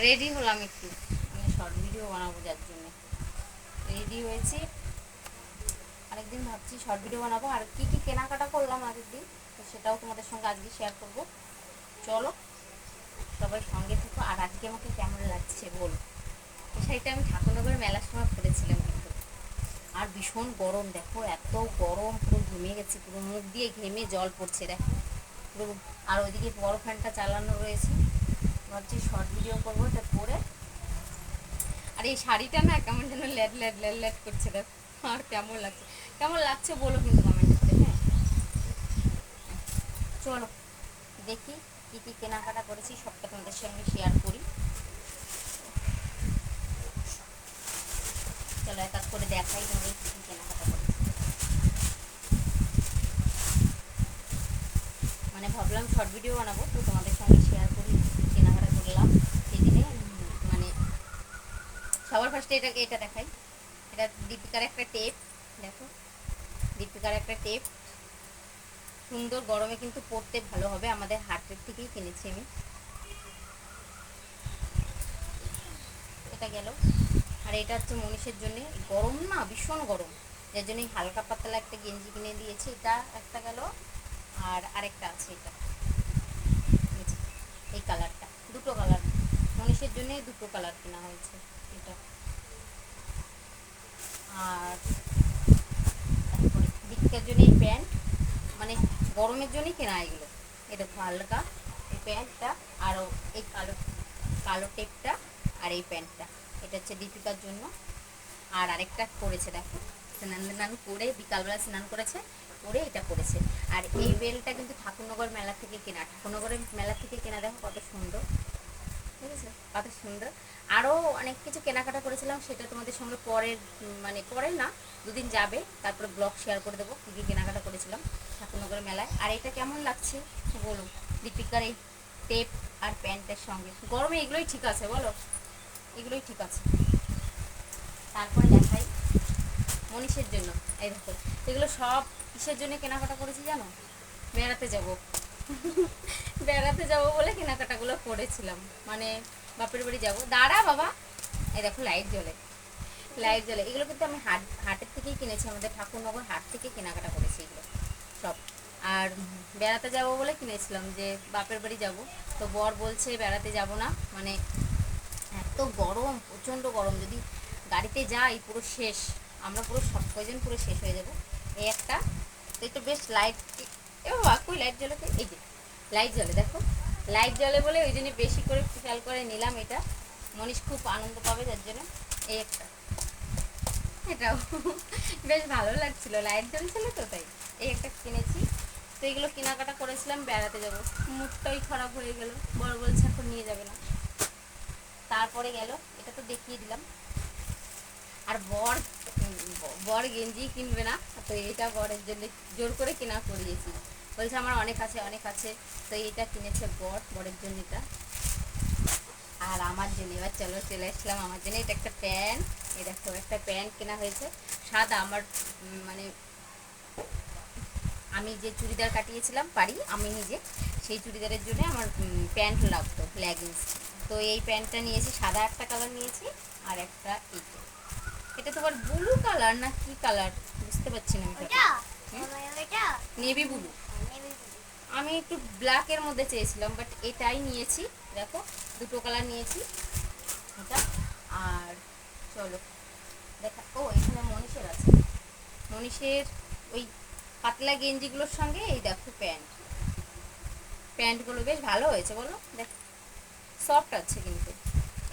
Ready হলাম একটু, মানে শর্ট ভিডিও বানাবো যার জন্য রেডি হয়েছি। আরেকদিন ভাবছি শর্ট ভিডিও বানাবো, আর কি কি কেনাকাটা করলাম আগের দিন, তো সেটাও তোমাদের সঙ্গে আজকে শেয়ার করব। চলো সবাই সঙ্গে থেকো। আর আজকে আমাকে কেমন লাগছে বলো। এই শাড়িটা আমি ঠাকুরনগরের মেলার সময় পরেছিলাম কিন্তু, আর ভীষণ গরম, দেখো এত গরম, পুরো ঘেমে গেছি, পুরো মুখ দিয়ে ঘেমে জল পড়ছে দেখো পুরো। আর ওইদিকে বড় ফ্যানটা চালানো রয়েছে, ভাবছি শর্ট ভিডিও করবো এটা পরে। আর এই শাড়িটা না কেমন যেন ল্যাড ল্যাড ল্যাড ল্যাড করছে দেখো। আর কেমন লাগছে, কেমন লাগছে বলো কিন্তু কমেন্ট করে। হ্যাঁ চলো দেখি কী কী কেনাকাটা করেছি সবটা তোমাদের সঙ্গে শেয়ার করি। চলো এক এক করে দেখাই তোমাদের কী কী কেনাকাটা করেছি। মানে ভাবলাম শর্ট ভিডিও বানাবো, তো তোমাদের সঙ্গে শেয়ার করি কেনাকাটা করলাম সেদিনে। মানে সবার ফার্স্টে এটা দেখাই। এটা দীপিকার একটা টেপ, দেখো দীপিকার একটা টেপ, সুন্দর, গরমে কিন্তু পরতে ভালো হবে, আমাদের হাটের থেকেই কিনেছি আমি। এটা গেল। আর এটা হচ্ছে মনীষের জন্য, গরম না ভীষণ গরম, যার জন্য হালকা পাতলা একটা গেঞ্জি কিনে দিয়েছি, এটা একটা গেল। আর আরেকটা আছে এটা, এই কালারটা, দুটো কালার মনীষের জন্য, দুটো কালার কেনা হয়েছে এটা। আর তারপরে দীপিকার জন্য এই প্যান্ট, মানে গরমের জন্যই কেনা এগুলো। এই দেখো হালকা এই প্যান্টটা, আরও এই কালো কালো টেপটা, আর এই প্যান্টটা, এটা হচ্ছে দীপিকার জন্য। আর আরেকটা পরেছে দেখো, স্নান টান করে বিকালবেলা স্নান করেছে, করে এটা পরেছে। আর এই বেলটা কিন্তু ঠাকুরনগর মেলা থেকে কেনা, ঠাকুরনগরের মেলা থেকে কেনা, দেখো কত সুন্দর, ঠিক আছে কত সুন্দর। আরও অনেক কিছু কেনাকাটা করেছিলাম, সেটা তোমাদের সঙ্গে পরের, মানে পরের না, দুদিন যাবে তারপরে ব্লগ শেয়ার করে দেবো কী কী কেনাকাটা করেছিলাম ঠাকুরনগরের মেলায়। আর এটা কেমন লাগছে বলো, দীপিকার এই টেপ আর প্যান্টের সঙ্গে গরমে এগুলোই ঠিক আছে বলো, এগুলোই ঠিক আছে। তারপরে দেখাই মনীষের জন্য, এই দেখো এগুলো সব কিসের জন্য কেনাকাটা করেছি জানো, বেড়াতে যাব। বেড়াতে যাব বলে কেনাকাটাগুলো করেছিলাম, মানে বাপের বাড়ি যাব। দাঁড়া বাবা, এই দেখো লাইট জ্বলে, লাইট জ্বলে, এগুলো কিন্তু আমি হাটের থেকেই কিনেছি, আমাদের ঠাকুরনগর হাট থেকে কেনাকাটা করেছি এগুলো সব। আর বেড়াতে যাব বলে কিনেছিলাম, যে বাপের বাড়ি যাব, তো বর বলছে বেড়াতে যাব না, মানে এত গরম, প্রচণ্ড গরম, যদি গাড়িতে যাই পুরো শেষ, আমরা পুরো সব কয়জন পুরো শেষ হয়ে যাব। এই একটা, তো একটু বেশ লাইট, এ বাবা কই লাইট জ্বলে, এই যে লাইট জ্বলে দেখো, লাইট জ্বলে বলে ওই জন্য বেশি করে খেয়াল করে নিলাম এটা, মনীষ খুব আনন্দ পাবে যার জন্য। এই একটা, এটাও বেশ ভালো লাগছিল, লাইট জ্বলছিল তো তাই এই একটা কিনেছি। তো এগুলো কেনাকাটা করেছিলাম বেড়াতে যাব, মুডটাই খারাপ হয়ে গেল, বর বলছে এখন নিয়ে যাবে না। তারপরে গেল, এটা তো দেখিয়ে দিলাম। আর বর, বর গেঞ্জি কিনবে না, তো এটা বরের জন্য জোর করে কেনা করিয়েছি, বলছে আমার অনেক আছে অনেক আছে, তো এটা কিনেছে বর, বরের জন্য এটা। আর আমার জন্য এবার চলো চলে আসলাম আমার জন্য, এটা একটা প্যান্ট, এই দেখো একটা প্যান্ট কেনা হয়েছে সাদা, আমার মানে আমি যে চুড়িদার কাটিয়েছিলাম পারি আমি নিজে, সেই চুড়িদারের জন্য আমার প্যান্ট লাগতো, লেগিংস, তো এই প্যান্টটা নিয়েছি, সাদা একটা কালার নিয়েছি, আর একটা এইটা, এটা তোমার ব্লু কালার না কি কালার বুঝতে পারছি না, নেভি ব্লু, আমি একটু ব্ল্যাকের মধ্যে চেয়েছিলাম, বাট এটাই নিয়েছি, দেখো দুটো কালার নিয়েছি এটা। আর চলো দেখা, ও এখানে মনীষের আছে, মনীষের ওই পাতলা গেঞ্জিগুলোর সঙ্গে এই দেখো প্যান্ট, প্যান্টগুলো বেশ ভালো হয়েছে বলো, দেখ সফট আছে কিন্তু।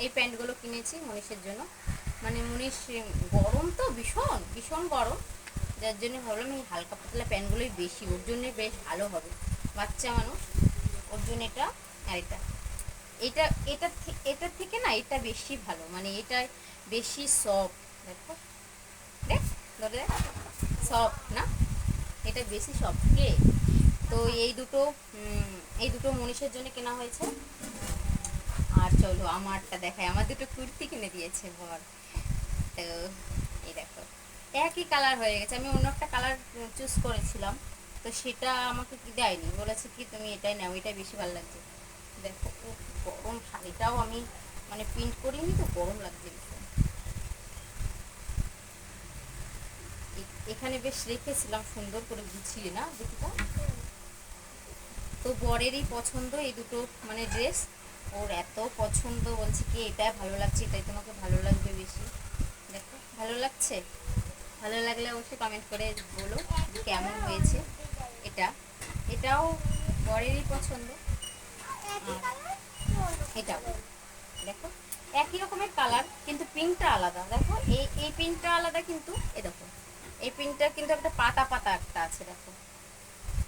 এই প্যান্টগুলো কিনেছি মনীষের জন্য, মানে মনীষ গরম তো ভীষণ ভীষণ গরম, যার জন্য ভাবলাম এই হালকা পাতলা প্যান্টগুলোই বেশি ওর জন্য বেশ ভালো হবে, বাচ্চা মানুষ, ওর জন্য এটা। আর এটা, এটা এটা এটার থেকে না এটা বেশি ভালো, মানে এটা বেশি সফট, দেখো দেখ ধরে সফট না, এটা বেশি সফট কে। তো এই দুটো, এই দুটো মনীষের জন্য কেনা হয়েছে। আর চলো আমারটা দেখাই, আমার দুটো কুর্তি কিনে দিয়েছে বর, তো এই দেখো একই কালার হয়ে গেছে, আমি অন্য একটা কালার চুজ করেছিলাম, তো সেটা আমাকে কি দেয়নি, বলেছে কি তুমি এটাই নাও, এটাই বেশি ভালো লাগছে। দেখো ও গরম, শাড়িটাও আমি মানে প্রিন্ট করিনি তো, গরম লাগছে ভীষণ। এখানে বেশ রেখেছিলাম সুন্দর করে গুছিয়ে, না দেখি তো। তো বরেরই পছন্দ এই দুটো মানে ড্রেস, ওর এত পছন্দ, বলছে কি এটাই ভালো লাগছে, এটাই তোমাকে ভালো লাগবে বেশি। দেখো ভালো লাগছে, ভালো লাগলে অবশ্যই কমেন্ট করে বলো যে কেমন হয়েছে। এটা এটাও বরেরই পছন্দ। এটাও দেখো একই রকমের কালার, কিন্তু পিঙ্কটা আলাদা। দেখো এই এই পিঙ্কটা আলাদা, কিন্তু এই দেখো এই পিঙ্কটা কিন্তু একটা পাতা পাতা একটা আছে। দেখো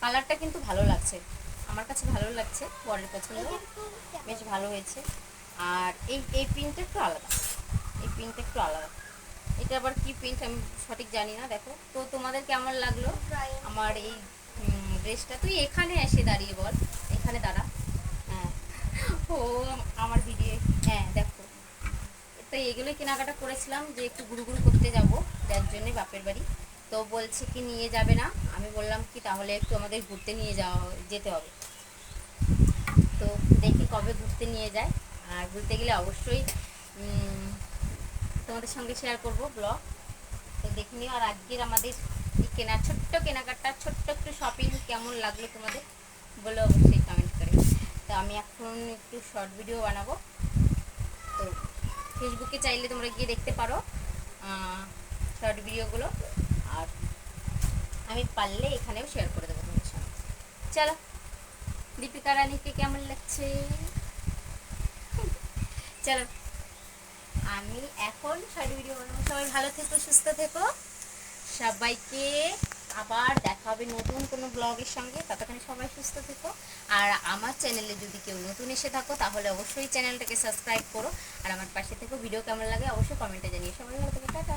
কালারটা কিন্তু ভালো লাগছে, আমার কাছে ভালো লাগছে, বরের পছন্দ, বেশ ভালো হয়েছে। আর এই এই প্রিন্টটা একটু আলাদা, এই প্রিন্টটা একটু আলাদা। এটা আবার কি প্রিন্ট আমি সঠিক জানি না। দেখো তো তোমাদের কেমন লাগলো আমার এই ড্রেসটা? তুই এখানে এসে দাঁড়িয়ে বল, এখানে দাঁড়া। হ্যাঁ ও আমার ভিডিও, হ্যাঁ দেখো। তো এগুলোই কেনাকাটা করেছিলাম, যে একটু ঘুরু ঘুরু করতে যাব, যার জন্যে বাপের বাড়ি। তো বলছে কি নিয়ে যাবে না, আমি বললাম কি তাহলে একটু আমাদের ঘুরতে নিয়ে যেতে হবে। তো দেখি কবে ঘুরতে নিয়ে যায়। আর ঘুরতে গেলে অবশ্যই তোমাদের সঙ্গে শেয়ার করব ব্লগ। তো দেখে নিও। আর আজকের আমাদের এই ছোট্ট কেনাকাটা, ছোট্ট একটু শপিং কেমন লাগলো তোমাদের বলে অবশ্যই কমেন্ট করে। তো আমি এখন একটু শর্ট ভিডিও বানাবো, তো ফেসবুকে চাইলে তোমরা গিয়ে দেখতে পারো শর্ট ভিডিওগুলো। আর আমি পারলে এখানেও শেয়ার করে দেবো তোমাদের সঙ্গে। চলো, দীপিকা রানীকে কেমন লাগছে? চলো আমি এখন শর্ট ভিডিও বানাবো। সবাই ভালো থেকো, সুস্থ থেকো, সবাইকে আবার দেখা হবে নতুন কোনো ব্লগের সঙ্গে। ততক্ষণে সবাই সুস্থ থেকো। আর আমার চ্যানেলে যদি কেউ নতুন এসে থাকো তাহলে অবশ্যই চ্যানেলটাকে সাবস্ক্রাইব করো। আর আমার পাশে থেকো। ভিডিও কেমন লাগে অবশ্যই কমেন্টে জানিয়ে। সবাই ভালো থেকো, টাটা।